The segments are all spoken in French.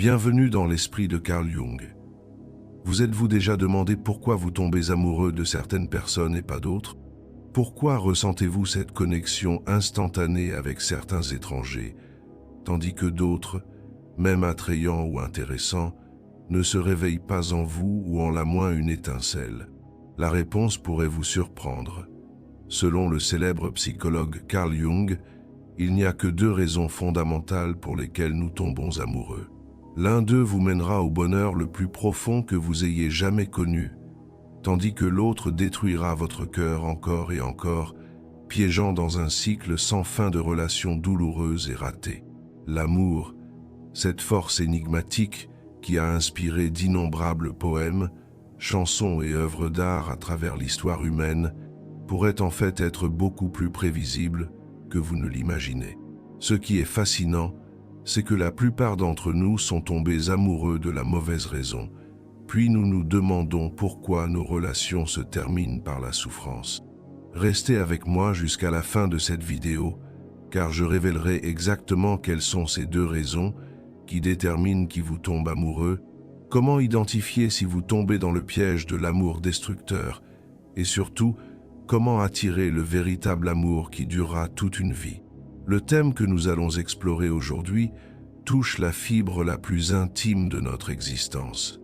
Bienvenue dans l'esprit de Carl Jung. Vous êtes-vous déjà demandé pourquoi vous tombez amoureux de certaines personnes et pas d'autres? Pourquoi ressentez-vous cette connexion instantanée avec certains étrangers, tandis que d'autres, même attrayants ou intéressants, ne se réveillent pas en vous ou en la moins une étincelle? La réponse pourrait vous surprendre. Selon le célèbre psychologue Carl Jung, il n'y a que deux raisons fondamentales pour lesquelles nous tombons amoureux. L'un d'eux vous mènera au bonheur le plus profond que vous ayez jamais connu, tandis que l'autre détruira votre cœur encore et encore, piégeant dans un cycle sans fin de relations douloureuses et ratées. L'amour, cette force énigmatique qui a inspiré d'innombrables poèmes, chansons et œuvres d'art à travers l'histoire humaine, pourrait en fait être beaucoup plus prévisible que vous ne l'imaginez. Ce qui est fascinant, c'est que la plupart d'entre nous sont tombés amoureux de la mauvaise raison, puis nous nous demandons pourquoi nos relations se terminent par la souffrance. Restez avec moi jusqu'à la fin de cette vidéo, car je révélerai exactement quelles sont ces deux raisons qui déterminent qui vous tombe amoureux, comment identifier si vous tombez dans le piège de l'amour destructeur, et surtout, comment attirer le véritable amour qui durera toute une vie. Le thème que nous allons explorer aujourd'hui touche la fibre la plus intime de notre existence.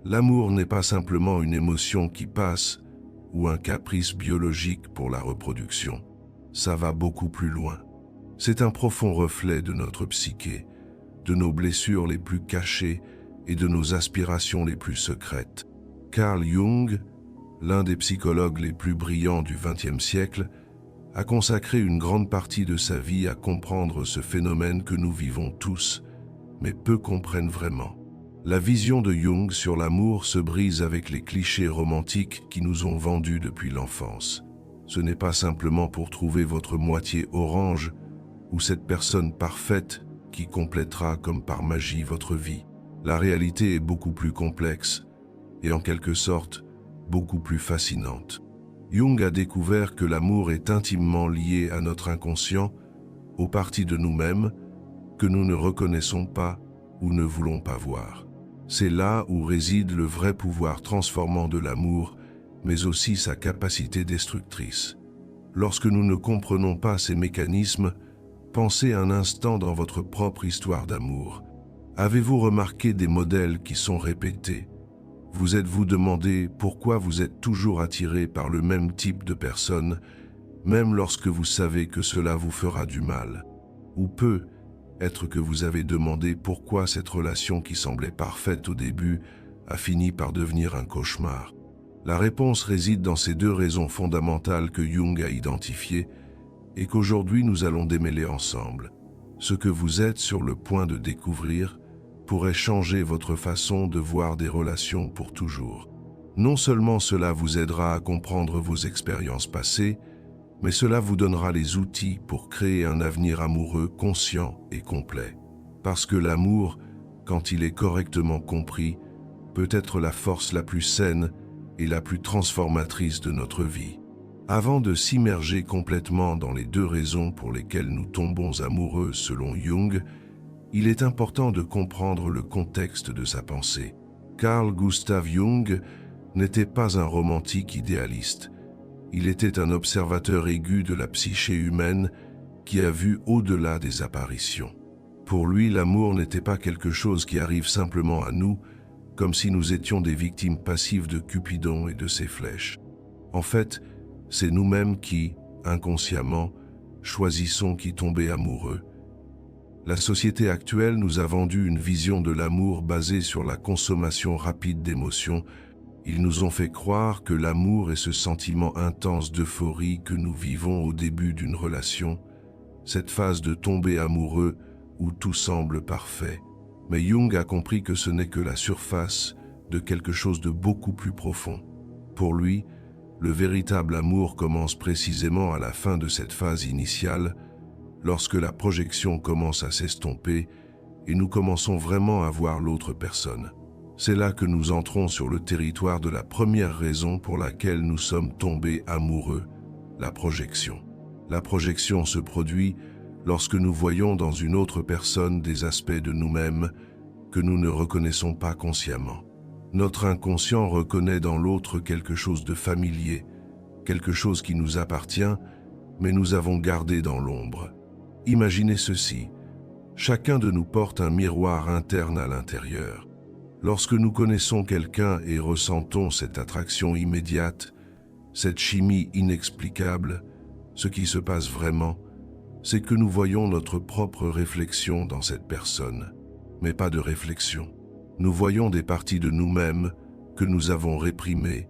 L'amour n'est pas simplement une émotion qui passe ou un caprice biologique pour la reproduction. Ça va beaucoup plus loin. C'est un profond reflet de notre psyché, de nos blessures les plus cachées et de nos aspirations les plus secrètes. Carl Jung, l'un des psychologues les plus brillants du XXe siècle, a consacré une grande partie de sa vie à comprendre ce phénomène que nous vivons tous, mais peu comprennent vraiment. La vision de Jung sur l'amour se brise avec les clichés romantiques qui nous ont vendus depuis l'enfance. Ce n'est pas simplement pour trouver votre moitié orange ou cette personne parfaite qui complétera comme par magie votre vie. La réalité est beaucoup plus complexe et en quelque sorte beaucoup plus fascinante. Jung a découvert que l'amour est intimement lié à notre inconscient, aux parties de nous-mêmes que nous ne reconnaissons pas ou ne voulons pas voir. C'est là où réside le vrai pouvoir transformant de l'amour, mais aussi sa capacité destructrice. Lorsque nous ne comprenons pas ces mécanismes, pensez un instant dans votre propre histoire d'amour. Avez-vous remarqué des modèles qui sont répétés? Vous êtes-vous demandé pourquoi vous êtes toujours attiré par le même type de personne, même lorsque vous savez que cela vous fera du mal? Ou peut-être que vous avez demandé pourquoi cette relation qui semblait parfaite au début a fini par devenir un cauchemar. La réponse réside dans ces deux raisons fondamentales que Jung a identifiées et qu'aujourd'hui nous allons démêler ensemble. Ce que vous êtes sur le point de découvrir pourrait changer votre façon de voir des relations pour toujours. Non seulement cela vous aidera à comprendre vos expériences passées, mais cela vous donnera les outils pour créer un avenir amoureux conscient et complet. Parce que l'amour, quand il est correctement compris, peut être la force la plus saine et la plus transformatrice de notre vie. Avant de s'immerger complètement dans les deux raisons pour lesquelles nous tombons amoureux selon Jung, il est important de comprendre le contexte de sa pensée. Carl Gustav Jung n'était pas un romantique idéaliste. Il était un observateur aigu de la psyché humaine qui a vu au-delà des apparitions. Pour lui, l'amour n'était pas quelque chose qui arrive simplement à nous, comme si nous étions des victimes passives de Cupidon et de ses flèches. En fait, c'est nous-mêmes qui, inconsciemment, choisissons qui tomber amoureux. La société actuelle nous a vendu une vision de l'amour basée sur la consommation rapide d'émotions. Ils nous ont fait croire que l'amour est ce sentiment intense d'euphorie que nous vivons au début d'une relation, cette phase de tomber amoureux où tout semble parfait. Mais Jung a compris que ce n'est que la surface de quelque chose de beaucoup plus profond. Pour lui, le véritable amour commence précisément à la fin de cette phase initiale, lorsque la projection commence à s'estomper et nous commençons vraiment à voir l'autre personne. C'est là que nous entrons sur le territoire de la première raison pour laquelle nous sommes tombés amoureux, la projection. La projection se produit lorsque nous voyons dans une autre personne des aspects de nous-mêmes que nous ne reconnaissons pas consciemment. Notre inconscient reconnaît dans l'autre quelque chose de familier, quelque chose qui nous appartient, mais nous avons gardé dans l'ombre. Imaginez ceci. Chacun de nous porte un miroir interne à l'intérieur. Lorsque nous connaissons quelqu'un et ressentons cette attraction immédiate, cette chimie inexplicable, ce qui se passe vraiment, c'est que nous voyons notre propre réflexion dans cette personne, mais pas de réflexion. Nous voyons des parties de nous-mêmes que nous avons réprimées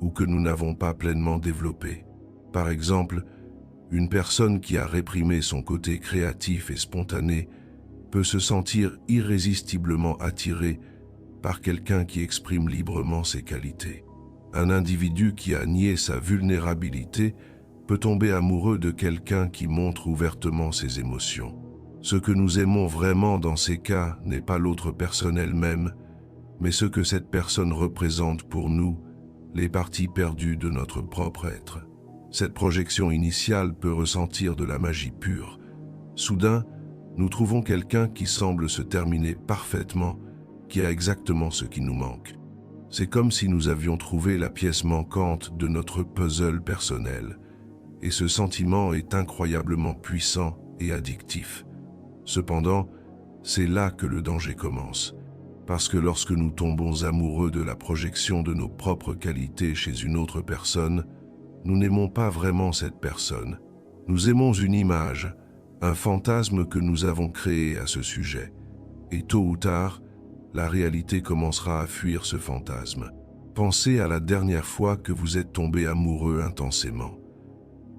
ou que nous n'avons pas pleinement développées. Par exemple, une personne qui a réprimé son côté créatif et spontané peut se sentir irrésistiblement attirée par quelqu'un qui exprime librement ses qualités. Un individu qui a nié sa vulnérabilité peut tomber amoureux de quelqu'un qui montre ouvertement ses émotions. Ce que nous aimons vraiment dans ces cas n'est pas l'autre personne elle-même, mais ce que cette personne représente pour nous, les parties perdues de notre propre être. Cette projection initiale peut ressentir de la magie pure. Soudain, nous trouvons quelqu'un qui semble se terminer parfaitement, qui a exactement ce qui nous manque. C'est comme si nous avions trouvé la pièce manquante de notre puzzle personnel, et ce sentiment est incroyablement puissant et addictif. Cependant, c'est là que le danger commence, parce que lorsque nous tombons amoureux de la projection de nos propres qualités chez une autre personne, nous n'aimons pas vraiment cette personne. Nous aimons une image, un fantasme que nous avons créé à ce sujet, et tôt ou tard, la réalité commencera à fuir ce fantasme. Pensez à la dernière fois que vous êtes tombé amoureux intensément.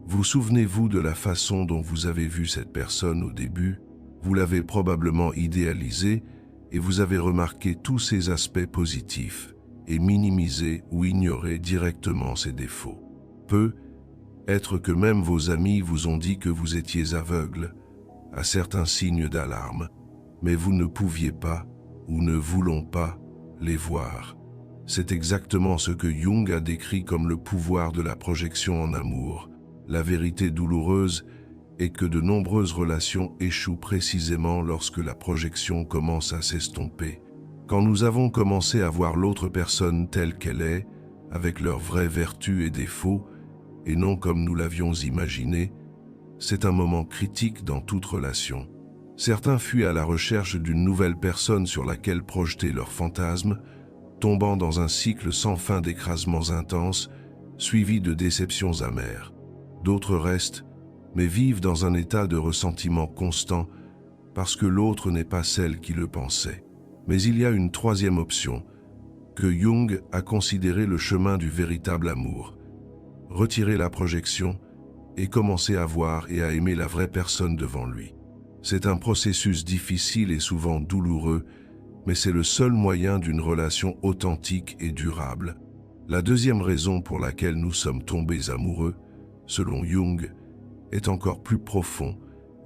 Vous souvenez-vous de la façon dont vous avez vu cette personne au début? Vous l'avez probablement idéalisée et vous avez remarqué tous ses aspects positifs et minimisé ou ignoré directement ses défauts. Peut-être que même vos amis vous ont dit que vous étiez aveugle à certains signes d'alarme, mais vous ne pouviez pas ou ne voulons pas les voir. C'est exactement ce que Jung a décrit comme le pouvoir de la projection en amour. La vérité douloureuse est que de nombreuses relations échouent précisément lorsque la projection commence à s'estomper. Quand nous avons commencé à voir l'autre personne telle qu'elle est, avec leurs vraies vertus et défauts, et non comme nous l'avions imaginé, c'est un moment critique dans toute relation. Certains fuient à la recherche d'une nouvelle personne sur laquelle projeter leurs fantasmes, tombant dans un cycle sans fin d'écrasements intenses, suivis de déceptions amères. D'autres restent, mais vivent dans un état de ressentiment constant parce que l'autre n'est pas celle qui le pensait. Mais il y a une troisième option, que Jung a considéré le chemin du véritable amour. Retirer la projection et commencer à voir et à aimer la vraie personne devant lui. C'est un processus difficile et souvent douloureux, mais c'est le seul moyen d'une relation authentique et durable. La deuxième raison pour laquelle nous sommes tombés amoureux, selon Jung, est encore plus profond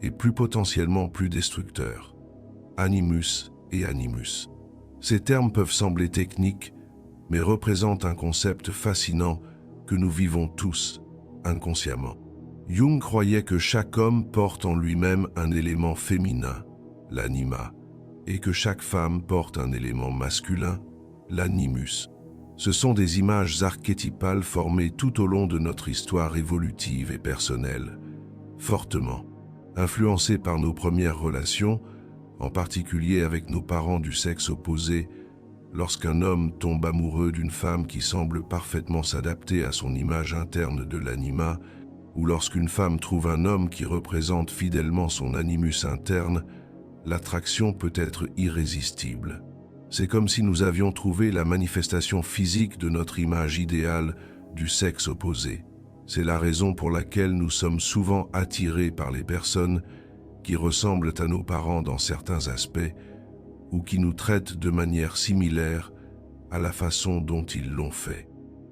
et plus potentiellement plus destructeur. Animus et animus. Ces termes peuvent sembler techniques, mais représentent un concept fascinant que nous vivons tous, inconsciemment. Jung croyait que chaque homme porte en lui-même un élément féminin, l'anima, et que chaque femme porte un élément masculin, l'animus. Ce sont des images archétypales formées tout au long de notre histoire évolutive et personnelle, fortement influencées par nos premières relations, en particulier avec nos parents du sexe opposé. Lorsqu'un homme tombe amoureux d'une femme qui semble parfaitement s'adapter à son image interne de l'anima, ou lorsqu'une femme trouve un homme qui représente fidèlement son animus interne, l'attraction peut être irrésistible. C'est comme si nous avions trouvé la manifestation physique de notre image idéale du sexe opposé. C'est la raison pour laquelle nous sommes souvent attirés par les personnes qui ressemblent à nos parents dans certains aspects ou qui nous traitent de manière similaire à la façon dont ils l'ont fait.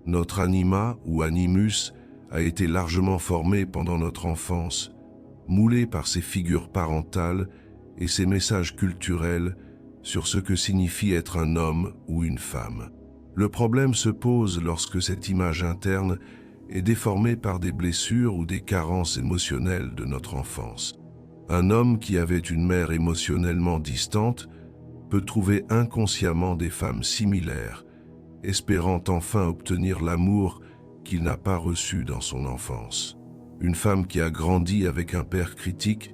Notre anima ou animus a été largement formé pendant notre enfance, moulé par ses figures parentales et ses messages culturels sur ce que signifie être un homme ou une femme. Le problème se pose lorsque cette image interne est déformée par des blessures ou des carences émotionnelles de notre enfance. Un homme qui avait une mère émotionnellement distante peut trouver inconsciemment des femmes similaires, espérant enfin obtenir l'amour qu'il n'a pas reçu dans son enfance. Une femme qui a grandi avec un père critique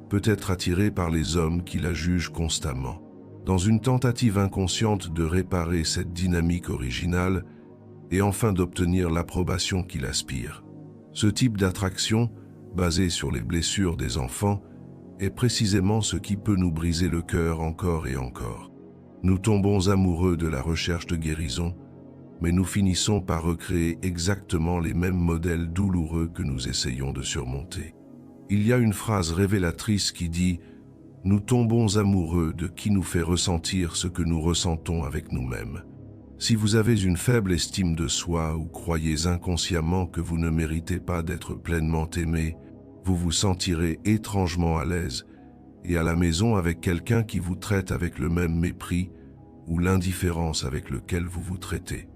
peut être attirée par les hommes qui la jugent constamment. Dans une tentative inconsciente de réparer cette dynamique originale et enfin d'obtenir l'approbation qu'il aspire. Ce type d'attraction, basé sur les blessures des enfants, est précisément ce qui peut nous briser le cœur encore et encore. Nous tombons amoureux de la recherche de guérison, mais nous finissons par recréer exactement les mêmes modèles douloureux que nous essayons de surmonter. Il y a une phrase révélatrice qui dit « Nous tombons amoureux de qui nous fait ressentir ce que nous ressentons avec nous-mêmes ». Si vous avez une faible estime de soi ou croyez inconsciemment que vous ne méritez pas d'être pleinement aimé, vous vous sentirez étrangement à l'aise et à la maison avec quelqu'un qui vous traite avec le même mépris ou l'indifférence avec lequel vous vous traitez.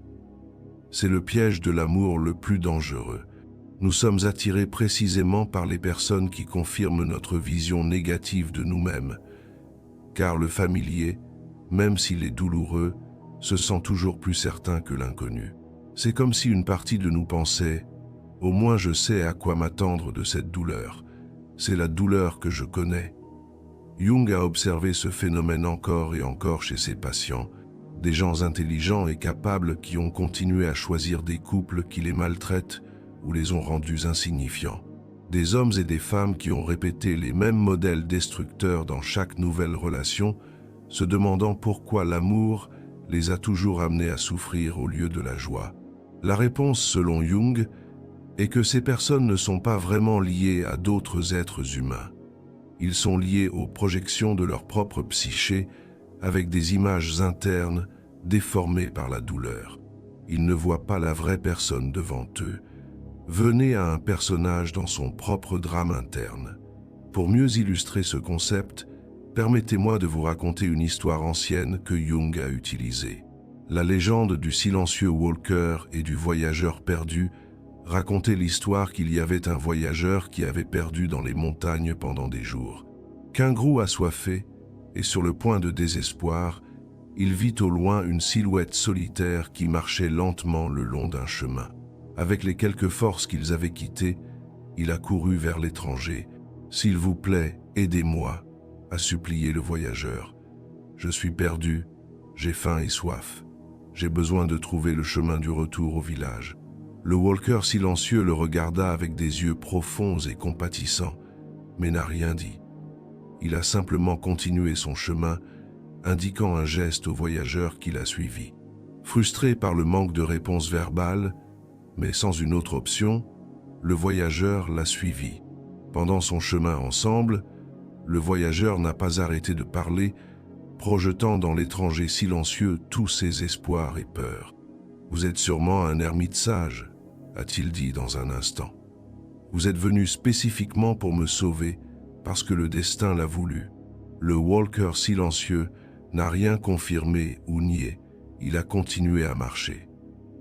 C'est le piège de l'amour le plus dangereux. Nous sommes attirés précisément par les personnes qui confirment notre vision négative de nous-mêmes, car le familier, même s'il est douloureux, se sent toujours plus certain que l'inconnu. C'est comme si une partie de nous pensait « Au moins je sais à quoi m'attendre de cette douleur. C'est la douleur que je connais. » Jung a observé ce phénomène encore et encore chez ses patients, des gens intelligents et capables qui ont continué à choisir des couples qui les maltraitent ou les ont rendus insignifiants. Des hommes et des femmes qui ont répété les mêmes modèles destructeurs dans chaque nouvelle relation, se demandant pourquoi l'amour les a toujours amenés à souffrir au lieu de la joie. La réponse, selon Jung, est que ces personnes ne sont pas vraiment liées à d'autres êtres humains. Ils sont liés aux projections de leur propre psyché avec des images internes déformées par la douleur. Ils ne voient pas la vraie personne devant eux. Venez à un personnage dans son propre drame interne. Pour mieux illustrer ce concept, permettez-moi de vous raconter une histoire ancienne que Jung a utilisée. La légende du silencieux Walker et du voyageur perdu racontait l'histoire qu'il y avait un voyageur qui avait perdu dans les montagnes pendant des jours. Qu'un gros assoiffé et sur le point de désespoir, il vit au loin une silhouette solitaire qui marchait lentement le long d'un chemin. Avec les quelques forces qu'ils avaient quittées, il a couru vers l'étranger. « S'il vous plaît, aidez-moi » a supplié le voyageur. « Je suis perdu, j'ai faim et soif. J'ai besoin de trouver le chemin du retour au village. » Le walker silencieux le regarda avec des yeux profonds et compatissants, mais n'a rien dit. Il a simplement continué son chemin, indiquant un geste au voyageur qui l'a suivi. Frustré par le manque de réponse verbale, mais sans une autre option, le voyageur l'a suivi. Pendant son chemin ensemble, le voyageur n'a pas arrêté de parler, projetant dans l'étranger silencieux tous ses espoirs et peurs. « Vous êtes sûrement un ermite sage, » a-t-il dit dans un instant. « Vous êtes venu spécifiquement pour me sauver, parce que le destin l'a voulu. » Le walker silencieux n'a rien confirmé ou nié, il a continué à marcher.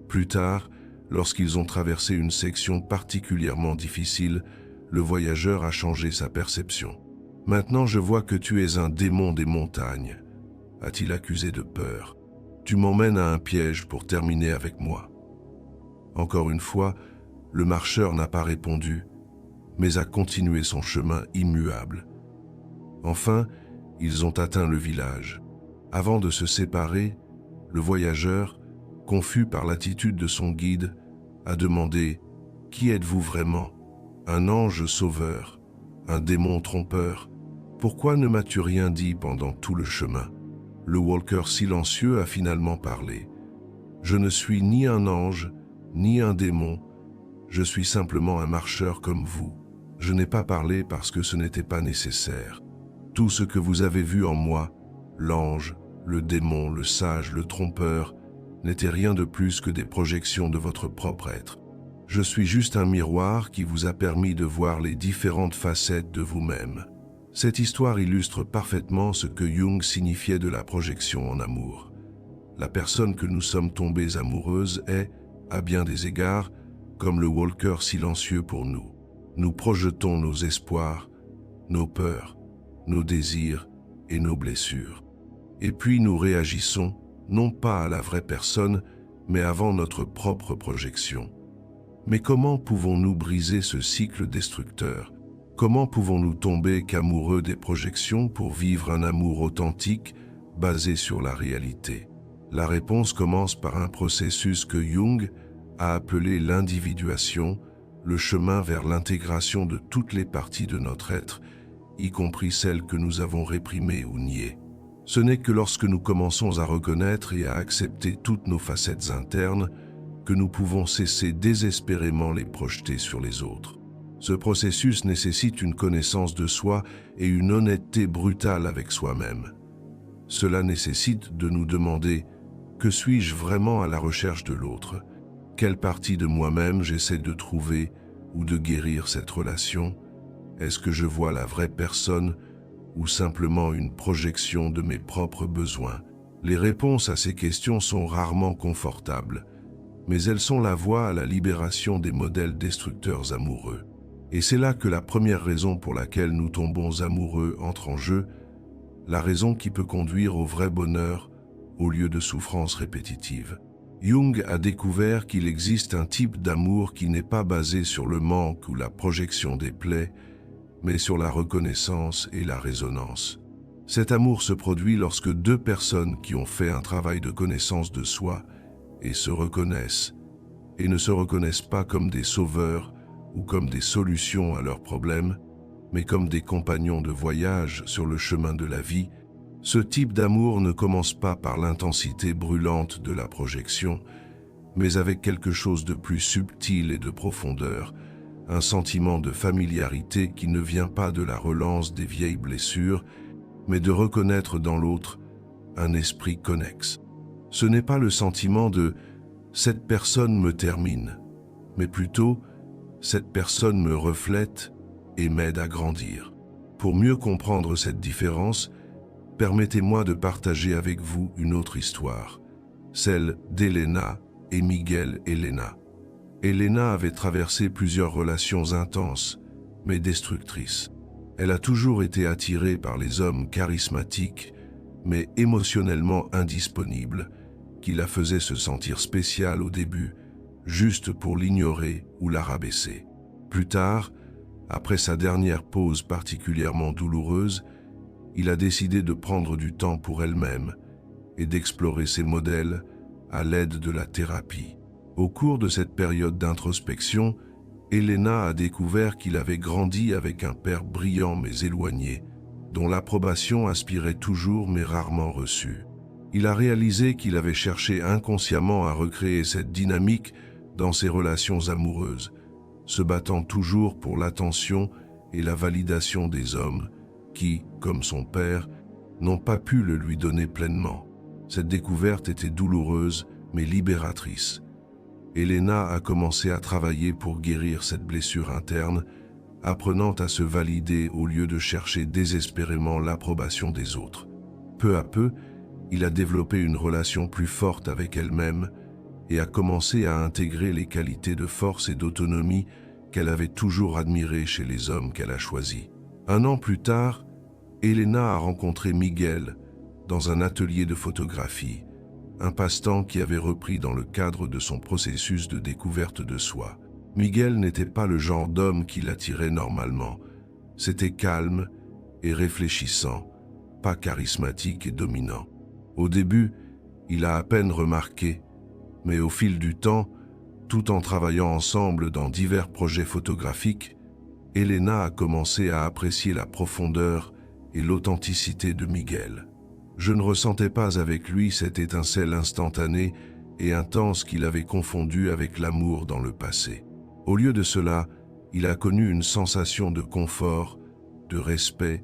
Plus tard, lorsqu'ils ont traversé une section particulièrement difficile, le voyageur a changé sa perception. « Maintenant je vois que tu es un démon des montagnes, » a-t-il accusé de peur. « Tu m'emmènes à un piège pour terminer avec moi. » Encore une fois, le marcheur n'a pas répondu, mais a continué son chemin immuable. Enfin, ils ont atteint le village. Avant de se séparer, le voyageur, confus par l'attitude de son guide, a demandé « Qui êtes-vous vraiment? Un ange sauveur? Un démon trompeur? Pourquoi ne m'as-tu rien dit pendant tout le chemin ?» Le walker silencieux a finalement parlé. « Je ne suis ni un ange, ni un démon, je suis simplement un marcheur comme vous. Je n'ai pas parlé parce que ce n'était pas nécessaire. Tout ce que vous avez vu en moi, l'ange, le démon, le sage, le trompeur, n'était rien de plus que des projections de votre propre être. Je suis juste un miroir qui vous a permis de voir les différentes facettes de vous-même. » Cette histoire illustre parfaitement ce que Jung signifiait de la projection en amour. La personne que nous sommes tombées amoureuses est, à bien des égards, comme le walker silencieux pour nous. Nous projetons nos espoirs, nos peurs, nos désirs et nos blessures. Et puis nous réagissons, non pas à la vraie personne, mais avant notre propre projection. Mais comment pouvons-nous briser ce cycle destructeur? Comment pouvons-nous tomber qu'amoureux des projections pour vivre un amour authentique basé sur la réalité? La réponse commence par un processus que Jung a appelé l'individuation, le chemin vers l'intégration de toutes les parties de notre être, y compris celles que nous avons réprimées ou niées. Ce n'est que lorsque nous commençons à reconnaître et à accepter toutes nos facettes internes que nous pouvons cesser désespérément les projeter sur les autres. Ce processus nécessite une connaissance de soi et une honnêteté brutale avec soi-même. Cela nécessite de nous demander « Que suis-je vraiment à la recherche de l'autre ? Quelle partie de moi-même j'essaie de trouver ou de guérir cette relation ? Est-ce que je vois la vraie personne ou simplement une projection de mes propres besoins ?» Les réponses à ces questions sont rarement confortables, mais elles sont la voie à la libération des modèles destructeurs amoureux. Et c'est là que la première raison pour laquelle nous tombons amoureux entre en jeu, la raison qui peut conduire au vrai bonheur au lieu de souffrances répétitives. Jung a découvert qu'il existe un type d'amour qui n'est pas basé sur le manque ou la projection des plaies, mais sur la reconnaissance et la résonance. Cet amour se produit lorsque deux personnes qui ont fait un travail de connaissance de soi et se reconnaissent, et ne se reconnaissent pas comme des sauveurs ou comme des solutions à leurs problèmes, mais comme des compagnons de voyage sur le chemin de la vie. Ce type d'amour ne commence pas par l'intensité brûlante de la projection, mais avec quelque chose de plus subtil et de profondeur, un sentiment de familiarité qui ne vient pas de la relance des vieilles blessures, mais de reconnaître dans l'autre un esprit connexe. Ce n'est pas le sentiment de « cette personne me termine », mais plutôt « cette personne me reflète et m'aide à grandir ». Pour mieux comprendre cette différence, permettez-moi de partager avec vous une autre histoire, celle d'Elena et Miguel Elena. Elena avait traversé plusieurs relations intenses, mais destructrices. Elle a toujours été attirée par les hommes charismatiques, mais émotionnellement indisponibles, qui la faisaient se sentir spéciale au début, juste pour l'ignorer ou la rabaisser. Plus tard, après sa dernière pause particulièrement douloureuse, il a décidé de prendre du temps pour elle-même et d'explorer ses modèles à l'aide de la thérapie. Au cours de cette période d'introspection, Elena a découvert qu'il avait grandi avec un père brillant mais éloigné, dont l'approbation aspirait toujours mais rarement reçue. Il a réalisé qu'il avait cherché inconsciemment à recréer cette dynamique dans ses relations amoureuses, se battant toujours pour l'attention et la validation des hommes qui, comme son père, n'ont pas pu le lui donner pleinement. Cette découverte était douloureuse mais libératrice. Elena a commencé à travailler pour guérir cette blessure interne, apprenant à se valider au lieu de chercher désespérément l'approbation des autres. Peu à peu, il a développé une relation plus forte avec elle-même et a commencé à intégrer les qualités de force et d'autonomie qu'elle avait toujours admirées chez les hommes qu'elle a choisis. 1 an plus tard, Elena a rencontré Miguel dans un atelier de photographie, un passe-temps qui avait repris dans le cadre de son processus de découverte de soi. Miguel n'était pas le genre d'homme qui l'attirait normalement. C'était calme et réfléchissant, pas charismatique et dominant. Au début, il a à peine remarqué, mais au fil du temps, tout en travaillant ensemble dans divers projets photographiques, Elena a commencé à apprécier la profondeur et l'authenticité de Miguel. Je ne ressentais pas avec lui cette étincelle instantanée et intense qu'il avait confondue avec l'amour dans le passé. Au lieu de cela, il a connu une sensation de confort, de respect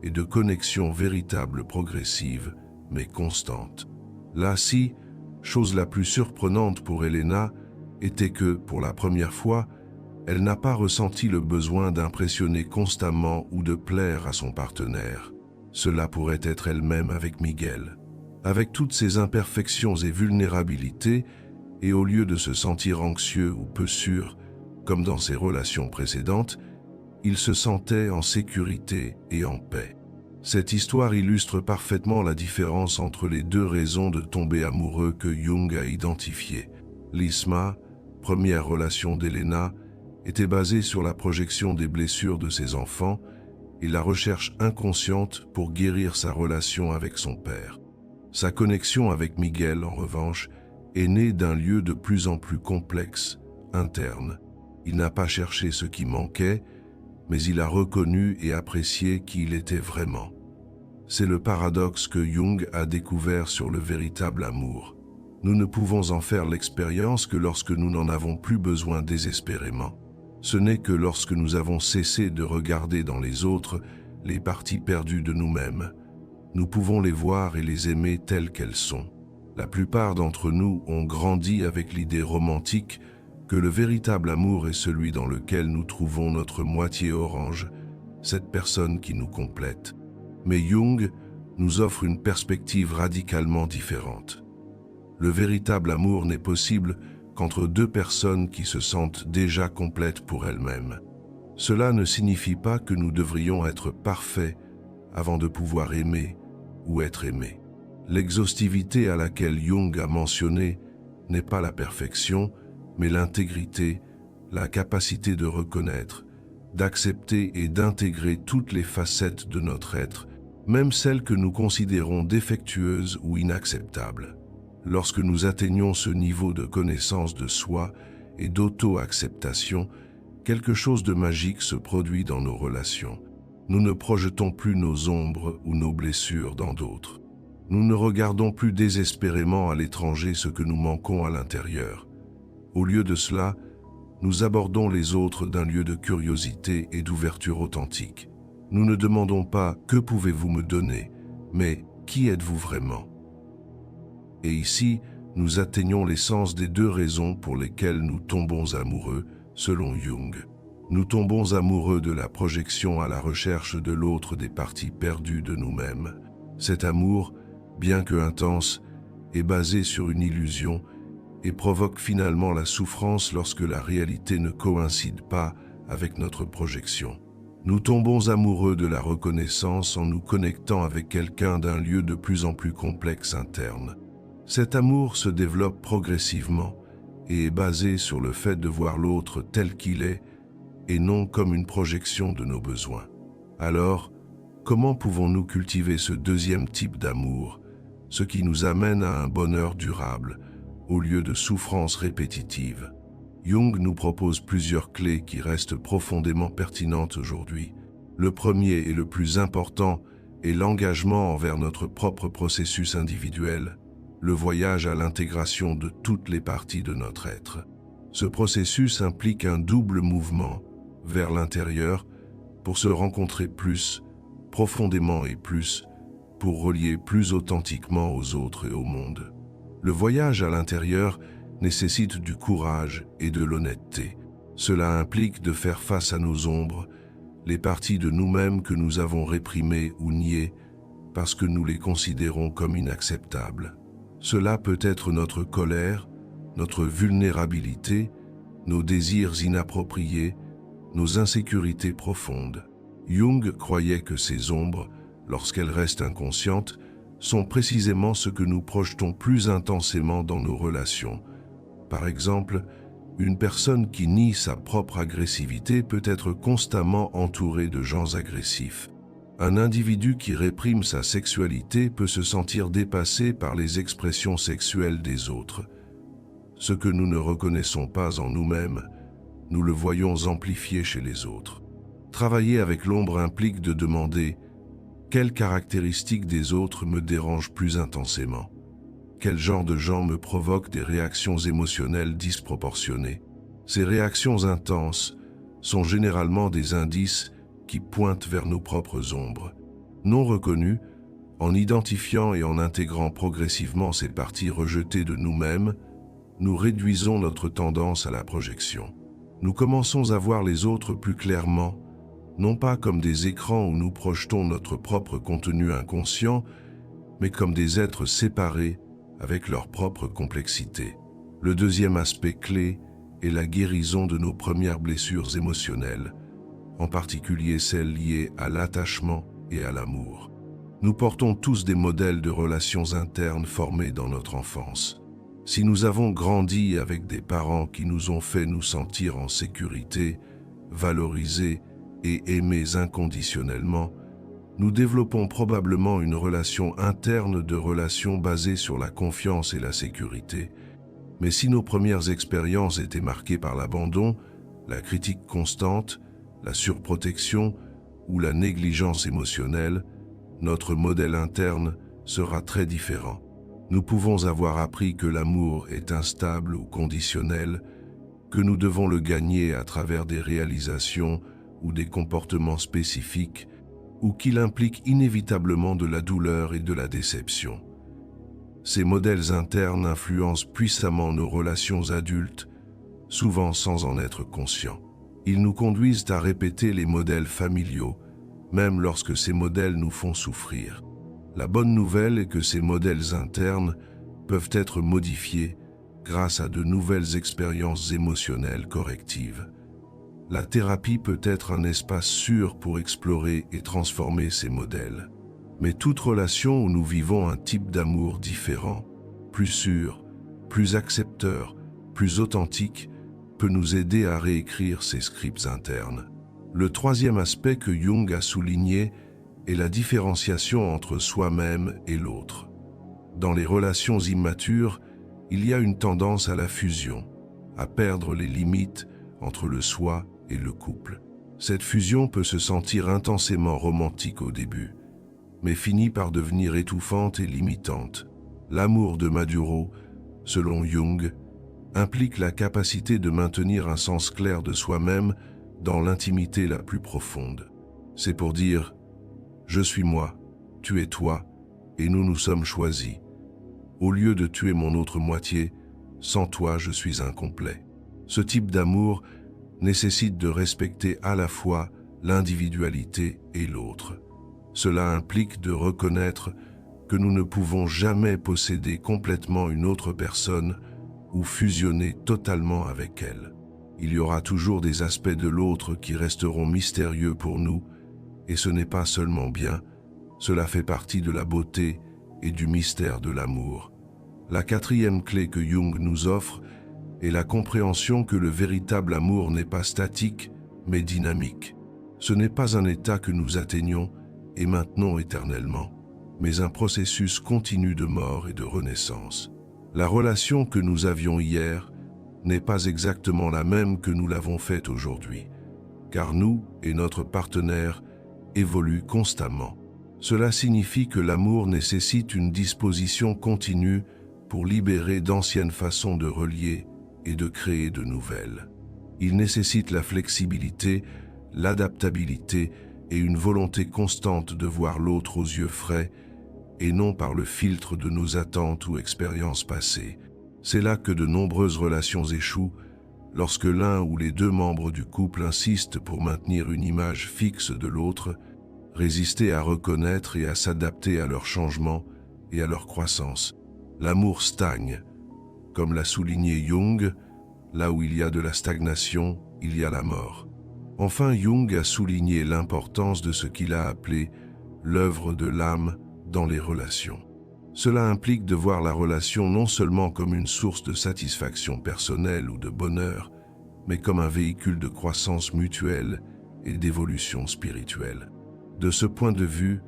et de connexion véritable progressive, mais constante. Là, si, chose la plus surprenante pour Elena, était que, pour la première fois, elle n'a pas ressenti le besoin d'impressionner constamment ou de plaire à son partenaire. Cela pourrait être elle-même avec Miguel. Avec toutes ses imperfections et vulnérabilités, et au lieu de se sentir anxieux ou peu sûr, comme dans ses relations précédentes, il se sentait en sécurité et en paix. Cette histoire illustre parfaitement la différence entre les deux raisons de tomber amoureux que Jung a identifiées. L'ISMA, première relation d'Elena, était basée sur la projection des blessures de ses enfants et la recherche inconsciente pour guérir sa relation avec son père. Sa connexion avec Miguel, en revanche, est née d'un lieu de plus en plus complexe, interne. Il n'a pas cherché ce qui manquait, mais il a reconnu et apprécié qui il était vraiment. C'est le paradoxe que Jung a découvert sur le véritable amour. Nous ne pouvons en faire l'expérience que lorsque nous n'en avons plus besoin désespérément. Ce n'est que lorsque nous avons cessé de regarder dans les autres les parties perdues de nous-mêmes. Nous pouvons les voir et les aimer telles qu'elles sont. La plupart d'entre nous ont grandi avec l'idée romantique que le véritable amour est celui dans lequel nous trouvons notre moitié orange, cette personne qui nous complète. Mais Jung nous offre une perspective radicalement différente. Le véritable amour n'est possible qu'entre deux personnes qui se sentent déjà complètes pour elles-mêmes. Cela ne signifie pas que nous devrions être parfaits avant de pouvoir aimer ou être aimés. L'exhaustivité à laquelle Jung a mentionné n'est pas la perfection, mais l'intégrité, la capacité de reconnaître, d'accepter et d'intégrer toutes les facettes de notre être, même celles que nous considérons défectueuses ou inacceptables. Lorsque nous atteignons ce niveau de connaissance de soi et d'auto-acceptation, quelque chose de magique se produit dans nos relations. Nous ne projetons plus nos ombres ou nos blessures dans d'autres. Nous ne regardons plus désespérément à l'étranger ce que nous manquons à l'intérieur. Au lieu de cela, nous abordons les autres d'un lieu de curiosité et d'ouverture authentique. Nous ne demandons pas « que pouvez-vous me donner ?» mais « qui êtes-vous vraiment ?» Et ici, nous atteignons l'essence des deux raisons pour lesquelles nous tombons amoureux, selon Jung. Nous tombons amoureux de la projection à la recherche de l'autre des parties perdues de nous-mêmes. Cet amour, bien que intense, est basé sur une illusion et provoque finalement la souffrance lorsque la réalité ne coïncide pas avec notre projection. Nous tombons amoureux de la reconnaissance en nous connectant avec quelqu'un d'un lieu de plus en plus complexe interne. Cet amour se développe progressivement et est basé sur le fait de voir l'autre tel qu'il est et non comme une projection de nos besoins. Alors, comment pouvons-nous cultiver ce deuxième type d'amour, ce qui nous amène à un bonheur durable, au lieu de souffrances répétitives? Jung nous propose plusieurs clés qui restent profondément pertinentes aujourd'hui. Le premier et le plus important est l'engagement envers notre propre processus individuel, le voyage à l'intégration de toutes les parties de notre être. Ce processus implique un double mouvement vers l'intérieur pour se rencontrer plus, profondément et plus, pour relier plus authentiquement aux autres et au monde. Le voyage à l'intérieur nécessite du courage et de l'honnêteté. Cela implique de faire face à nos ombres, les parties de nous-mêmes que nous avons réprimées ou niées parce que nous les considérons comme inacceptables. Cela peut être notre colère, notre vulnérabilité, nos désirs inappropriés, nos insécurités profondes. Jung croyait que ces ombres, lorsqu'elles restent inconscientes, sont précisément ce que nous projetons plus intensément dans nos relations. Par exemple, une personne qui nie sa propre agressivité peut être constamment entourée de gens agressifs. Un individu qui réprime sa sexualité peut se sentir dépassé par les expressions sexuelles des autres. Ce que nous ne reconnaissons pas en nous-mêmes, nous le voyons amplifié chez les autres. Travailler avec l'ombre implique de demander « Quelles caractéristiques des autres me dérangent plus intensément ? Quel genre de gens me provoquent des réactions émotionnelles disproportionnées ?» Ces réactions intenses sont généralement des indices qui pointent vers nos propres ombres. Non reconnues, en identifiant et en intégrant progressivement ces parties rejetées de nous-mêmes, nous réduisons notre tendance à la projection. Nous commençons à voir les autres plus clairement, non pas comme des écrans où nous projetons notre propre contenu inconscient, mais comme des êtres séparés avec leur propre complexité. Le deuxième aspect clé est la guérison de nos premières blessures émotionnelles, en particulier celles liées à l'attachement et à l'amour. Nous portons tous des modèles de relations internes formés dans notre enfance. Si nous avons grandi avec des parents qui nous ont fait nous sentir en sécurité, valorisés et aimés inconditionnellement, nous développons probablement une relation interne de relations basée sur la confiance et la sécurité. Mais si nos premières expériences étaient marquées par l'abandon, la critique constante, la surprotection ou la négligence émotionnelle, notre modèle interne sera très différent. Nous pouvons avoir appris que l'amour est instable ou conditionnel, que nous devons le gagner à travers des réalisations ou des comportements spécifiques, ou qu'il implique inévitablement de la douleur et de la déception. Ces modèles internes influencent puissamment nos relations adultes, souvent sans en être conscients. Ils nous conduisent à répéter les modèles familiaux, même lorsque ces modèles nous font souffrir. La bonne nouvelle est que ces modèles internes peuvent être modifiés grâce à de nouvelles expériences émotionnelles correctives. La thérapie peut être un espace sûr pour explorer et transformer ces modèles. Mais toute relation où nous vivons un type d'amour différent, plus sûr, plus accepteur, plus authentique, peut nous aider à réécrire ces scripts internes. Le troisième aspect que Jung a souligné est la différenciation entre soi-même et l'autre. Dans les relations immatures, il y a une tendance à la fusion, à perdre les limites entre le soi et le couple. Cette fusion peut se sentir intensément romantique au début, mais finit par devenir étouffante et limitante. L'amour de Maduro, selon Jung, implique la capacité de maintenir un sens clair de soi-même dans l'intimité la plus profonde. C'est pour dire « je suis moi, tu es toi, et nous nous sommes choisis. Au lieu de tuer mon autre moitié, sans toi je suis incomplet. » Ce type d'amour nécessite de respecter à la fois l'individualité et l'autre. Cela implique de reconnaître que nous ne pouvons jamais posséder complètement une autre personne ou fusionner totalement avec elle. Il y aura toujours des aspects de l'autre qui resteront mystérieux pour nous, et ce n'est pas seulement bien, cela fait partie de la beauté et du mystère de l'amour. La quatrième clé que Jung nous offre est la compréhension que le véritable amour n'est pas statique, mais dynamique. Ce n'est pas un état que nous atteignons et maintenons éternellement, mais un processus continu de mort et de renaissance. La relation que nous avions hier n'est pas exactement la même que nous l'avons faite aujourd'hui, car nous et notre partenaire évoluent constamment. Cela signifie que l'amour nécessite une disposition continue pour libérer d'anciennes façons de relier et de créer de nouvelles. Il nécessite la flexibilité, l'adaptabilité et une volonté constante de voir l'autre aux yeux frais et non par le filtre de nos attentes ou expériences passées. C'est là que de nombreuses relations échouent, lorsque l'un ou les deux membres du couple insistent pour maintenir une image fixe de l'autre, résister à reconnaître et à s'adapter à leur changement et à leur croissance. L'amour stagne. Comme l'a souligné Jung, là où il y a de la stagnation, il y a la mort. Enfin, Jung a souligné l'importance de ce qu'il a appelé l'œuvre de l'âme dans les relations. Cela implique de voir la relation non seulement comme une source de satisfaction personnelle ou de bonheur, mais comme un véhicule de croissance mutuelle et d'évolution spirituelle. De ce point de vue,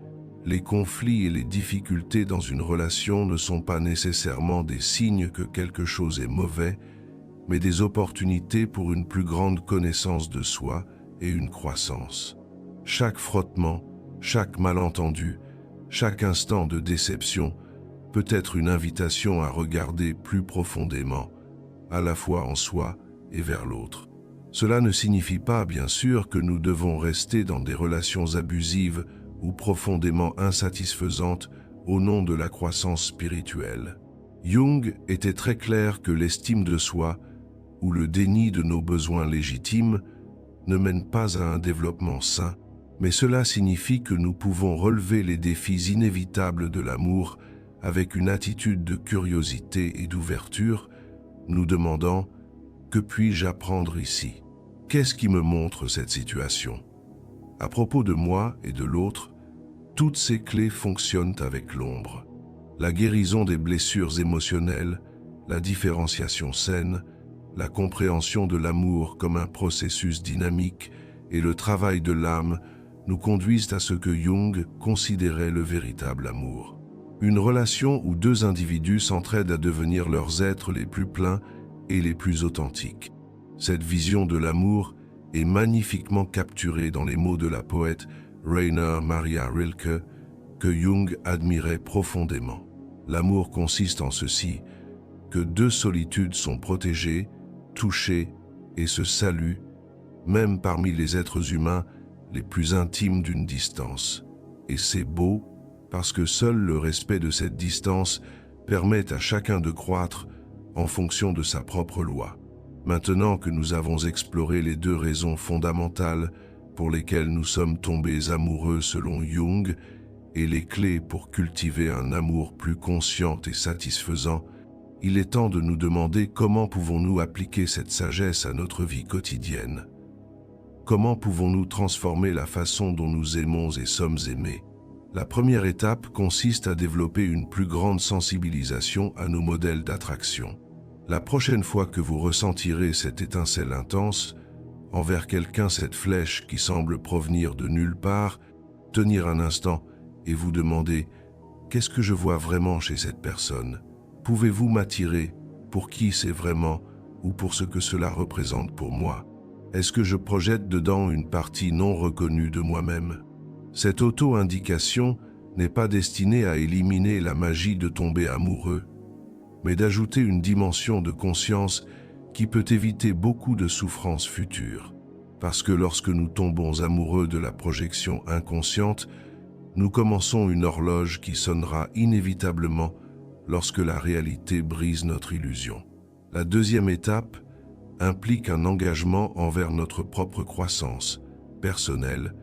les conflits et les difficultés dans une relation ne sont pas nécessairement des signes que quelque chose est mauvais, mais des opportunités pour une plus grande connaissance de soi et une croissance. Chaque frottement, chaque malentendu, chaque instant de déception peut être une invitation à regarder plus profondément, à la fois en soi et vers l'autre. Cela ne signifie pas, bien sûr, que nous devons rester dans des relations abusives ou profondément insatisfaisantes au nom de la croissance spirituelle. Jung était très clair que l'estime de soi ou le déni de nos besoins légitimes ne mène pas à un développement sain, mais cela signifie que nous pouvons relever les défis inévitables de l'amour avec une attitude de curiosité et d'ouverture, nous demandant « Que puis-je apprendre ici ? Qu'est-ce qui me montre cette situation ?» À propos de moi et de l'autre, Toutes ces clés fonctionnent avec l'ombre. La guérison des blessures émotionnelles, la différenciation saine, la compréhension de l'amour comme un processus dynamique et le travail de l'âme nous conduisent à ce que Jung considérait le véritable amour. Une relation où deux individus s'entraident à devenir leurs êtres les plus pleins et les plus authentiques. Cette vision de l'amour est magnifiquement capturée dans les mots de la poète Rainer Maria Rilke, que Jung admirait profondément. L'amour consiste en ceci, que deux solitudes sont protégées, touchées et se saluent, même parmi les êtres humains les plus intimes d'une distance. Et c'est beau, parce que seul le respect de cette distance permet à chacun de croître en fonction de sa propre loi. Maintenant que nous avons exploré les deux raisons fondamentales pour lesquelles nous sommes tombés amoureux selon Jung et les clés pour cultiver un amour plus conscient et satisfaisant, il est temps de nous demander comment pouvons-nous appliquer cette sagesse à notre vie quotidienne. Comment pouvons-nous transformer la façon dont nous aimons et sommes aimés? La première étape consiste à développer une plus grande sensibilisation à nos modèles d'attraction. La prochaine fois que vous ressentirez cette étincelle intense, envers quelqu'un cette flèche qui semble provenir de nulle part, tenir un instant et vous demander « Qu'est-ce que je vois vraiment chez cette personne? Pouvez-vous m'attirer pour qui c'est vraiment ou pour ce que cela représente pour moi? Est-ce que je projette dedans une partie non reconnue de moi-même ?» Cette auto-indication n'est pas destinée à éliminer la magie de tomber amoureux, mais d'ajouter une dimension de conscience qui peut éviter beaucoup de souffrances futures. Parce que lorsque nous tombons amoureux de la projection inconsciente, nous commençons une horloge qui sonnera inévitablement lorsque la réalité brise notre illusion. La deuxième étape implique un engagement envers notre propre croissance personnelle,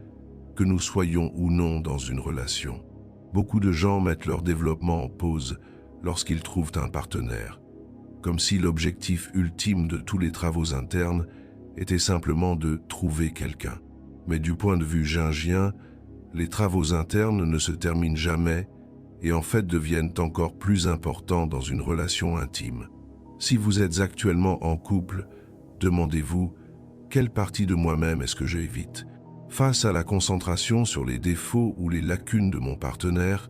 que nous soyons ou non dans une relation. Beaucoup de gens mettent leur développement en pause lorsqu'ils trouvent un partenaire, comme si l'objectif ultime de tous les travaux internes était simplement de trouver quelqu'un. Mais du point de vue jungien, les travaux internes ne se terminent jamais et en fait deviennent encore plus importants dans une relation intime. Si vous êtes actuellement en couple, demandez-vous « Quelle partie de moi-même est-ce que j'évite ?» Face à la concentration sur les défauts ou les lacunes de mon partenaire,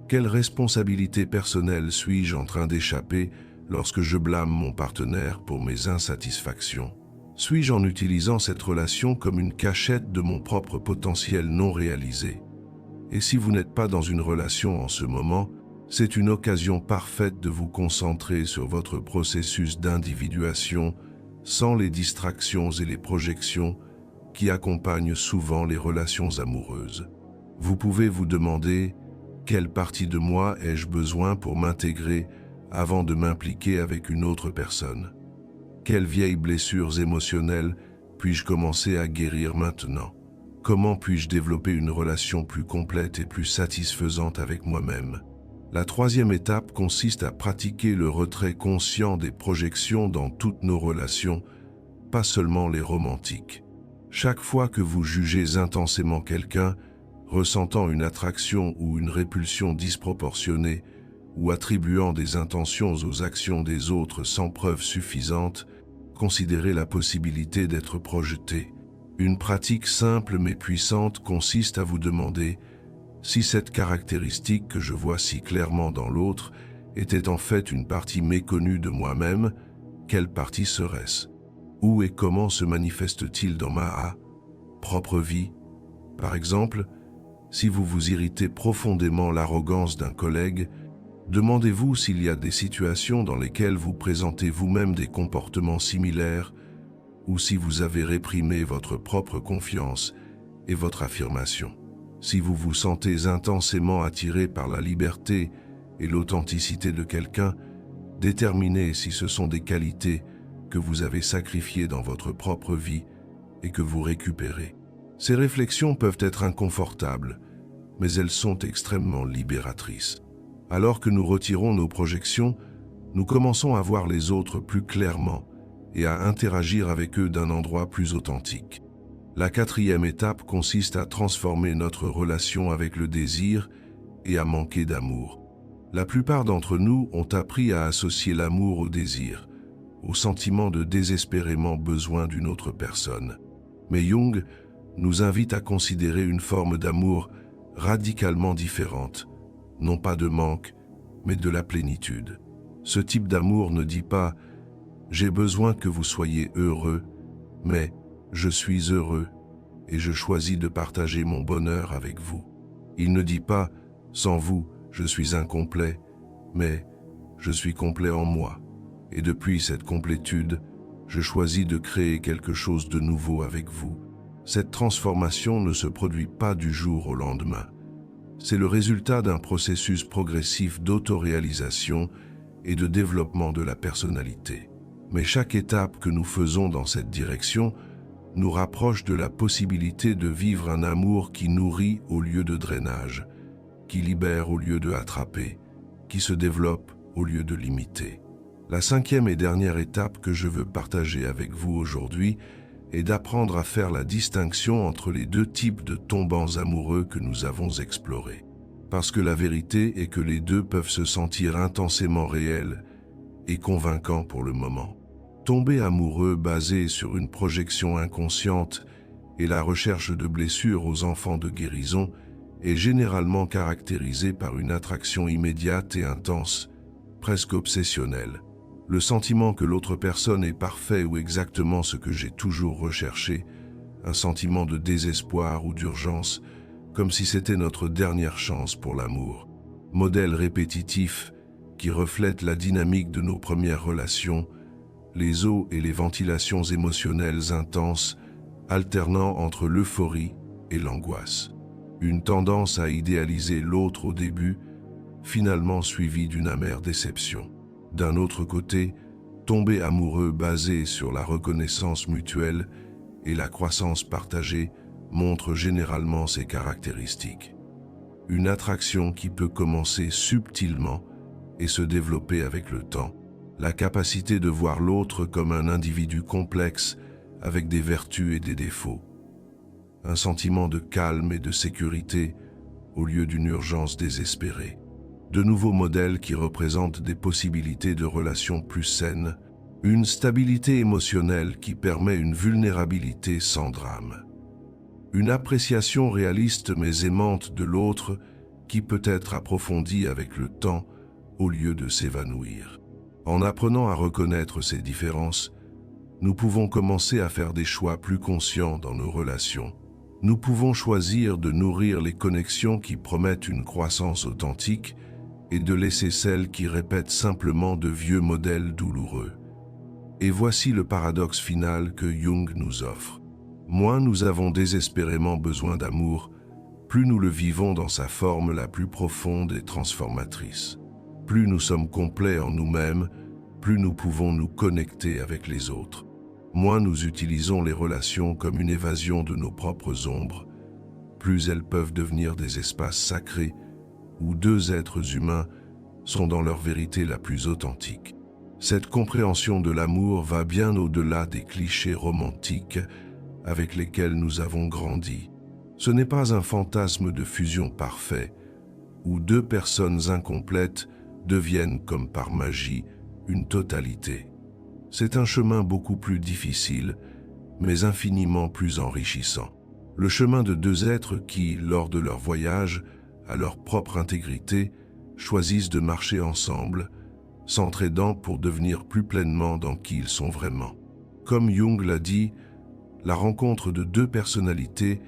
quelle responsabilité personnelle suis-je en train d'échapper lorsque je blâme mon partenaire pour mes insatisfactions? Suis-je en utilisant cette relation comme une cachette de mon propre potentiel non réalisé? Et si vous n'êtes pas dans une relation en ce moment, c'est une occasion parfaite de vous concentrer sur votre processus d'individuation sans les distractions et les projections qui accompagnent souvent les relations amoureuses. Vous pouvez vous demander « Quelle partie de moi ai-je besoin pour m'intégrer avant de m'impliquer avec une autre personne? Quelles vieilles blessures émotionnelles puis-je commencer à guérir maintenant? Comment puis-je développer une relation plus complète et plus satisfaisante avec moi-même ?» La troisième étape consiste à pratiquer le retrait conscient des projections dans toutes nos relations, pas seulement les romantiques. Chaque fois que vous jugez intensément quelqu'un, ressentant une attraction ou une répulsion disproportionnée, ou attribuant des intentions aux actions des autres sans preuve suffisante, considérez la possibilité d'être projeté. Une pratique simple mais puissante consiste à vous demander si cette caractéristique que je vois si clairement dans l'autre était en fait une partie méconnue de moi-même, quelle partie serait-ce? Où et comment se manifeste-t-il dans ma propre vie? Par exemple, si vous vous irritez profondément l'arrogance d'un collègue, demandez-vous s'il y a des situations dans lesquelles vous présentez vous-même des comportements similaires ou si vous avez réprimé votre propre confiance et votre affirmation. Si vous vous sentez intensément attiré par la liberté et l'authenticité de quelqu'un, déterminez si ce sont des qualités que vous avez sacrifiées dans votre propre vie et que vous récupérez. Ces réflexions peuvent être inconfortables, mais elles sont extrêmement libératrices. Alors que nous retirons nos projections, nous commençons à voir les autres plus clairement et à interagir avec eux d'un endroit plus authentique. La quatrième étape consiste à transformer notre relation avec le désir et à manquer d'amour. La plupart d'entre nous ont appris à associer l'amour au désir, au sentiment de désespérément besoin d'une autre personne. Mais Jung nous invite à considérer une forme d'amour radicalement différente, non pas de manque, mais de la plénitude. Ce type d'amour ne dit pas « j'ai besoin que vous soyez heureux », mais « je suis heureux et je choisis de partager mon bonheur avec vous ». Il ne dit pas « sans vous, je suis incomplet », mais « je suis complet en moi ». Et depuis cette complétude, je choisis de créer quelque chose de nouveau avec vous. Cette transformation ne se produit pas du jour au lendemain. C'est le résultat d'un processus progressif d'autoréalisation et de développement de la personnalité. Mais chaque étape que nous faisons dans cette direction nous rapproche de la possibilité de vivre un amour qui nourrit au lieu de drainage, qui libère au lieu de attraper, qui se développe au lieu de limiter. La cinquième et dernière étape que je veux partager avec vous aujourd'hui est d'apprendre à faire la distinction entre les deux types de tombants amoureux que nous avons explorés. Parce que la vérité est que les deux peuvent se sentir intensément réels et convaincants pour le moment. Tomber amoureux basé sur une projection inconsciente et la recherche de blessures aux enfants de guérison est généralement caractérisé par une attraction immédiate et intense, presque obsessionnelle. Le sentiment que l'autre personne est parfait ou exactement ce que j'ai toujours recherché, un sentiment de désespoir ou d'urgence, comme si c'était notre dernière chance pour l'amour. Modèle répétitif qui reflète la dynamique de nos premières relations, les hauts et les ventilations émotionnelles intenses, alternant entre l'euphorie et l'angoisse. Une tendance à idéaliser l'autre au début, finalement suivie d'une amère déception. D'un autre côté, tomber amoureux basé sur la reconnaissance mutuelle et la croissance partagée montre généralement ces caractéristiques. Une attraction qui peut commencer subtilement et se développer avec le temps. La capacité de voir l'autre comme un individu complexe avec des vertus et des défauts. Un sentiment de calme et de sécurité au lieu d'une urgence désespérée. De nouveaux modèles qui représentent des possibilités de relations plus saines, une stabilité émotionnelle qui permet une vulnérabilité sans drame. Une appréciation réaliste mais aimante de l'autre qui peut être approfondie avec le temps au lieu de s'évanouir. En apprenant à reconnaître ces différences, nous pouvons commencer à faire des choix plus conscients dans nos relations. Nous pouvons choisir de nourrir les connexions qui promettent une croissance authentique et de laisser celles qui répètent simplement de vieux modèles douloureux. Et voici le paradoxe final que Jung nous offre. Moins nous avons désespérément besoin d'amour, plus nous le vivons dans sa forme la plus profonde et transformatrice. Plus nous sommes complets en nous-mêmes, plus nous pouvons nous connecter avec les autres. Moins nous utilisons les relations comme une évasion de nos propres ombres, plus elles peuvent devenir des espaces sacrés où deux êtres humains sont dans leur vérité la plus authentique. Cette compréhension de l'amour va bien au-delà des clichés romantiques avec lesquels nous avons grandi. Ce n'est pas un fantasme de fusion parfait, où deux personnes incomplètes deviennent comme par magie une totalité. C'est un chemin beaucoup plus difficile, mais infiniment plus enrichissant. Le chemin de deux êtres qui, lors de leur voyage, à leur propre intégrité, choisissent de marcher ensemble, s'entraidant pour devenir plus pleinement dans qui ils sont vraiment. Comme Jung l'a dit, la rencontre de deux personnalités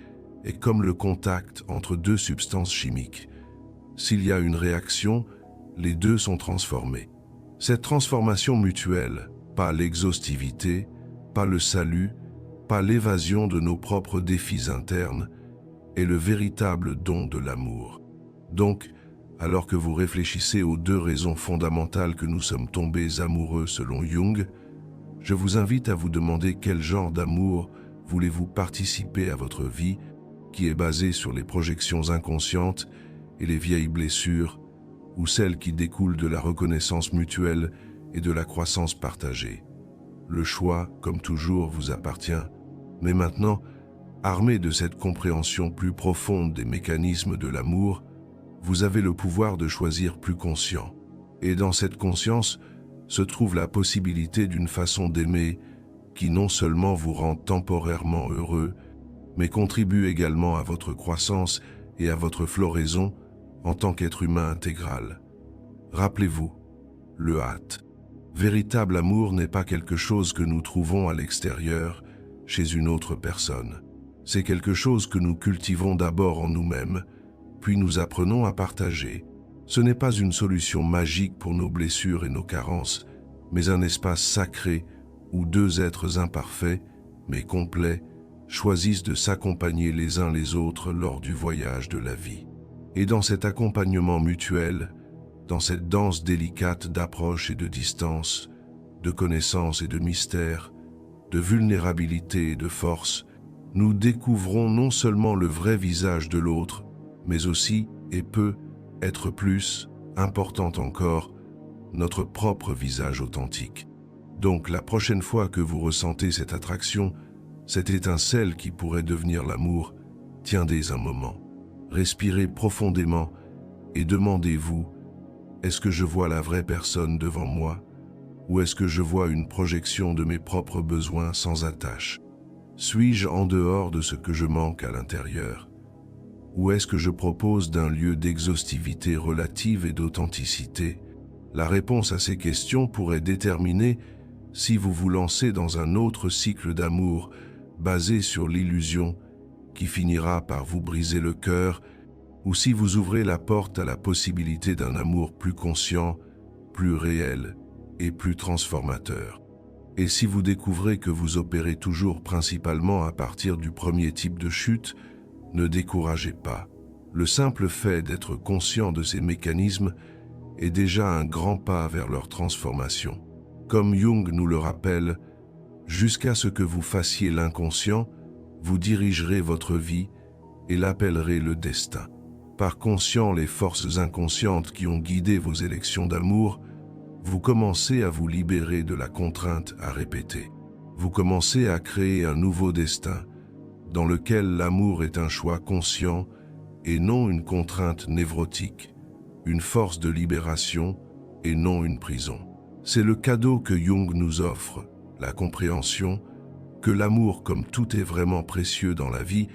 est comme le contact entre deux substances chimiques. S'il y a une réaction, les deux sont transformés. Cette transformation mutuelle, pas l'exhaustivité, pas le salut, pas l'évasion de nos propres défis internes, est le véritable don de l'amour. Donc, alors que vous réfléchissez aux deux raisons fondamentales que nous sommes tombés amoureux selon Jung, je vous invite à vous demander quel genre d'amour voulez-vous participer à votre vie qui est basée sur les projections inconscientes et les vieilles blessures, ou celles qui découlent de la reconnaissance mutuelle et de la croissance partagée. Le choix, comme toujours, vous appartient. Mais maintenant, Armé de cette compréhension plus profonde des mécanismes de l'amour, vous avez le pouvoir de choisir plus conscient. Et dans cette conscience se trouve la possibilité d'une façon d'aimer qui non seulement vous rend temporairement heureux, mais contribue également à votre croissance et à votre floraison en tant qu'être humain intégral. Rappelez-vous, le hâte. Véritable amour n'est pas quelque chose que nous trouvons à l'extérieur, chez une autre personne. C'est quelque chose que nous cultivons d'abord en nous-mêmes, puis nous apprenons à partager. Ce n'est pas une solution magique pour nos blessures et nos carences, mais un espace sacré où deux êtres imparfaits, mais complets, choisissent de s'accompagner les uns les autres lors du voyage de la vie. Et dans cet accompagnement mutuel, dans cette danse délicate d'approche et de distance, de connaissance et de mystère, de vulnérabilité et de force, nous découvrons non seulement le vrai visage de l'autre, mais aussi, et peut être plus, important encore, notre propre visage authentique. Donc la prochaine fois que vous ressentez cette attraction, cette étincelle qui pourrait devenir l'amour, tiendez un moment, respirez profondément et demandez-vous, est-ce que je vois la vraie personne devant moi ou est-ce que je vois une projection de mes propres besoins sans attache? Suis-je en dehors de ce que je manque à l'intérieur? Ou est-ce que je propose d'un lieu d'exhaustivité relative et d'authenticité? La réponse à ces questions pourrait déterminer si vous vous lancez dans un autre cycle d'amour basé sur l'illusion qui finira par vous briser le cœur, ou si vous ouvrez la porte à la possibilité d'un amour plus conscient, plus réel et plus transformateur. Et si vous découvrez que vous opérez toujours principalement à partir du premier type de chute, ne découragez pas. Le simple fait d'être conscient de ces mécanismes est déjà un grand pas vers leur transformation. Comme Jung nous le rappelle, jusqu'à ce que vous fassiez l'inconscient, vous dirigerez votre vie et l'appellerez le destin. Par conscient les forces inconscientes qui ont guidé vos élections d'amour, vous commencez à vous libérer de la contrainte à répéter. Vous commencez à créer un nouveau destin, dans lequel l'amour est un choix conscient et non une contrainte névrotique, une force de libération et non une prison. C'est le cadeau que Jung nous offre, la compréhension que l'amour, comme tout est vraiment précieux dans la vie,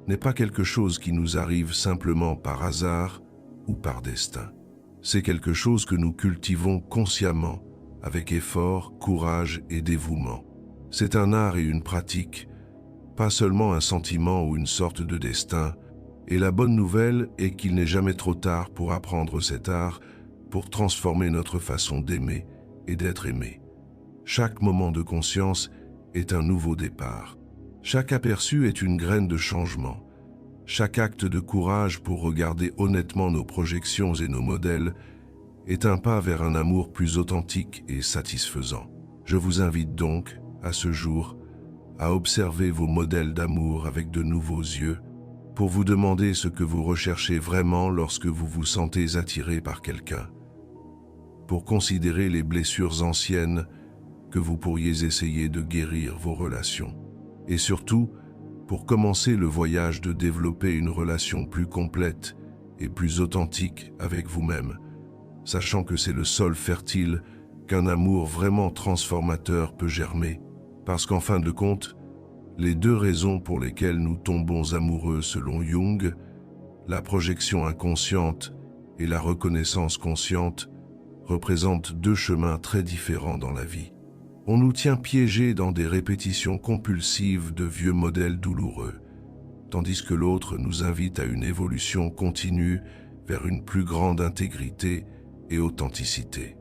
n'est pas quelque chose qui nous arrive simplement par hasard ou par destin. C'est quelque chose que nous cultivons consciemment, avec effort, courage et dévouement. C'est un art et une pratique, pas seulement un sentiment ou une sorte de destin, et la bonne nouvelle est qu'il n'est jamais trop tard pour apprendre cet art, pour transformer notre façon d'aimer et d'être aimé. Chaque moment de conscience est un nouveau départ. Chaque aperçu est une graine de changement. Chaque acte de courage pour regarder honnêtement nos projections et nos modèles est un pas vers un amour plus authentique et satisfaisant. Je vous invite donc, à ce jour, à observer vos modèles d'amour avec de nouveaux yeux, pour vous demander ce que vous recherchez vraiment lorsque vous vous sentez attiré par quelqu'un, pour considérer les blessures anciennes que vous pourriez essayer de guérir vos relations, et surtout, pour commencer le voyage de développer une relation plus complète et plus authentique avec vous-même, sachant que c'est le sol fertile qu'un amour vraiment transformateur peut germer, parce qu'en fin de compte, les deux raisons pour lesquelles nous tombons amoureux selon Jung, la projection inconsciente et la reconnaissance consciente, représentent deux chemins très différents dans la vie. On nous tient piégés dans des répétitions compulsives de vieux modèles douloureux, tandis que l'autre nous invite à une évolution continue vers une plus grande intégrité et authenticité.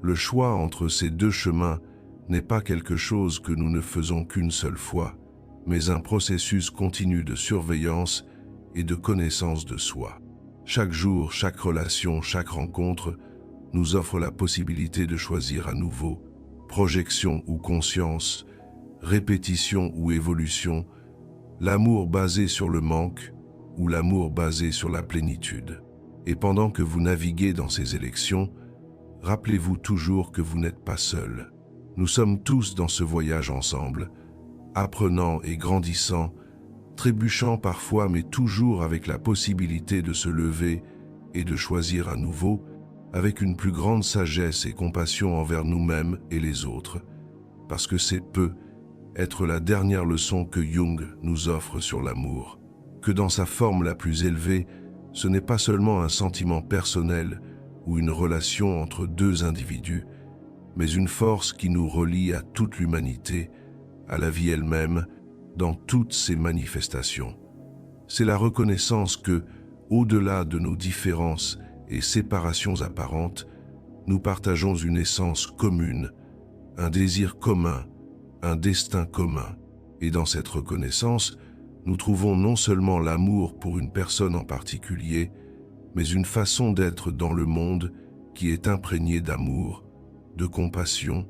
Le choix entre ces deux chemins n'est pas quelque chose que nous ne faisons qu'une seule fois, mais un processus continu de surveillance et de connaissance de soi. Chaque jour, chaque relation, chaque rencontre nous offre la possibilité de choisir à nouveau, projection ou conscience, répétition ou évolution, l'amour basé sur le manque ou l'amour basé sur la plénitude. Et pendant que vous naviguez dans ces élections, rappelez-vous toujours que vous n'êtes pas seul. Nous sommes tous dans ce voyage ensemble, apprenant et grandissant trébuchant parfois mais toujours avec la possibilité de se lever et de choisir à nouveau, avec une plus grande sagesse et compassion envers nous-mêmes et les autres, parce que c'est peut être la dernière leçon que Jung nous offre sur l'amour, que dans sa forme la plus élevée, ce n'est pas seulement un sentiment personnel ou une relation entre deux individus, mais une force qui nous relie à toute l'humanité, à la vie elle-même, dans toutes ses manifestations. C'est la reconnaissance que, au-delà de nos différences et séparations apparentes, nous partageons une essence commune, un désir commun, un destin commun. Et dans cette reconnaissance, nous trouvons non seulement l'amour pour une personne en particulier, mais une façon d'être dans le monde qui est imprégnée d'amour, de compassion,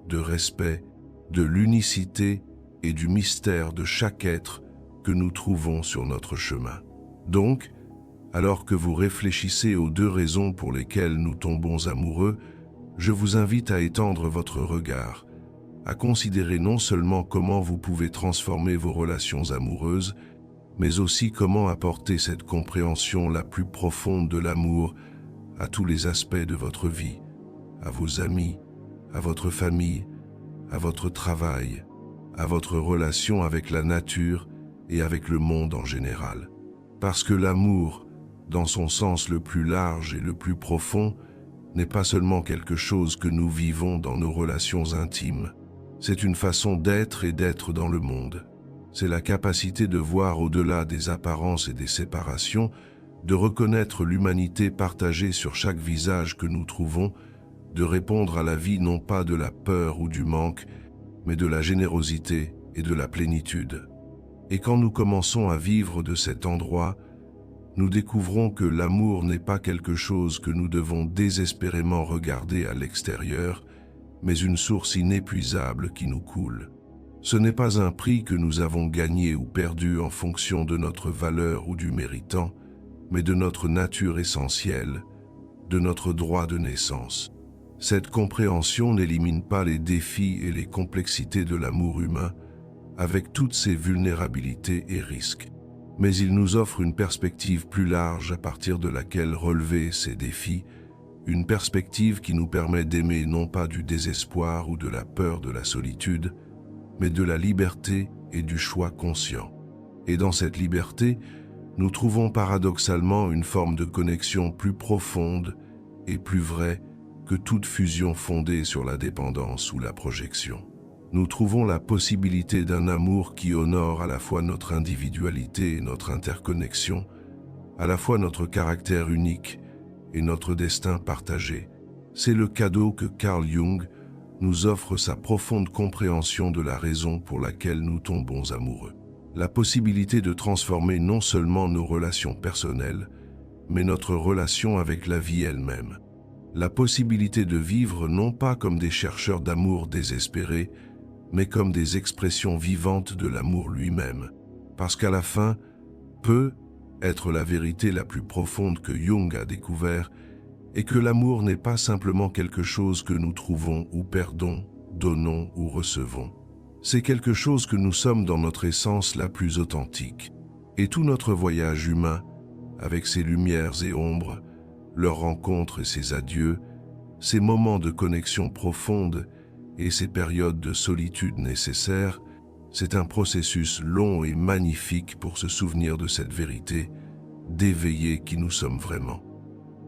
de respect, de l'unicité et du mystère de chaque être que nous trouvons sur notre chemin. Donc, alors que vous réfléchissez aux deux raisons pour lesquelles nous tombons amoureux, je vous invite à étendre votre regard, à considérer non seulement comment vous pouvez transformer vos relations amoureuses, mais aussi comment apporter cette compréhension la plus profonde de l'amour à tous les aspects de votre vie, à vos amis, à votre famille, à votre travail, à votre relation avec la nature et avec le monde en général. Parce que l'amour, dans son sens le plus large et le plus profond, n'est pas seulement quelque chose que nous vivons dans nos relations intimes. C'est une façon d'être et d'être dans le monde. C'est la capacité de voir au-delà des apparences et des séparations, de reconnaître l'humanité partagée sur chaque visage que nous trouvons, de répondre à la vie non pas de la peur ou du manque, mais de la générosité et de la plénitude. Et quand nous commençons à vivre de cet endroit, nous découvrons que l'amour n'est pas quelque chose que nous devons désespérément regarder à l'extérieur, mais une source inépuisable qui nous coule. Ce n'est pas un prix que nous avons gagné ou perdu en fonction de notre valeur ou du méritant, mais de notre nature essentielle, de notre droit de naissance. Cette compréhension n'élimine pas les défis et les complexités de l'amour humain, avec toutes ses vulnérabilités et risques. Mais il nous offre une perspective plus large à partir de laquelle relever ces défis, une perspective qui nous permet d'aimer non pas du désespoir ou de la peur de la solitude, mais de la liberté et du choix conscient. Et dans cette liberté, nous trouvons paradoxalement une forme de connexion plus profonde et plus vraie que toute fusion fondée sur la dépendance ou la projection. Nous trouvons la possibilité d'un amour qui honore à la fois notre individualité et notre interconnexion, à la fois notre caractère unique et notre destin partagé. C'est le cadeau que Carl Jung nous offre, sa profonde compréhension de la raison pour laquelle nous tombons amoureux. La possibilité de transformer non seulement nos relations personnelles, mais notre relation avec la vie elle-même. La possibilité de vivre non pas comme des chercheurs d'amour désespérés, mais comme des expressions vivantes de l'amour lui-même. Parce qu'à la fin, peut être la vérité la plus profonde que Jung a découvert, et que l'amour n'est pas simplement quelque chose que nous trouvons ou perdons, donnons ou recevons. C'est quelque chose que nous sommes dans notre essence la plus authentique. Et tout notre voyage humain, avec ses lumières et ombres, leurs rencontres et ses adieux, ces moments de connexion profonde et ces périodes de solitude nécessaires, c'est un processus long et magnifique pour se souvenir de cette vérité, d'éveiller qui nous sommes vraiment.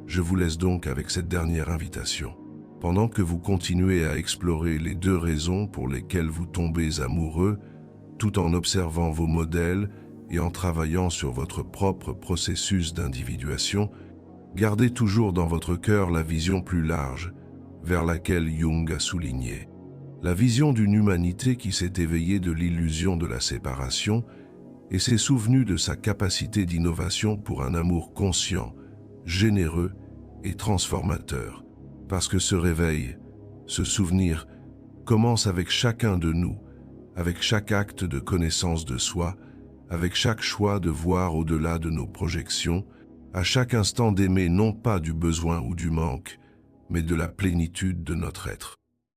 Je vous laisse donc avec cette dernière invitation. Pendant que vous continuez à explorer les deux raisons pour lesquelles vous tombez amoureux, tout en observant vos modèles et en travaillant sur votre propre processus d'individuation, gardez toujours dans votre cœur la vision plus large vers laquelle Jung a souligné. La vision d'une humanité qui s'est éveillée de l'illusion de la séparation et s'est souvenue de sa capacité d'innovation pour un amour conscient, généreux et transformateur. Parce que ce réveil, ce souvenir, commence avec chacun de nous, avec chaque acte de connaissance de soi, avec chaque choix de voir au-delà de nos projections, à chaque instant d'aimer non pas du besoin ou du manque, mais de la plénitude de notre être.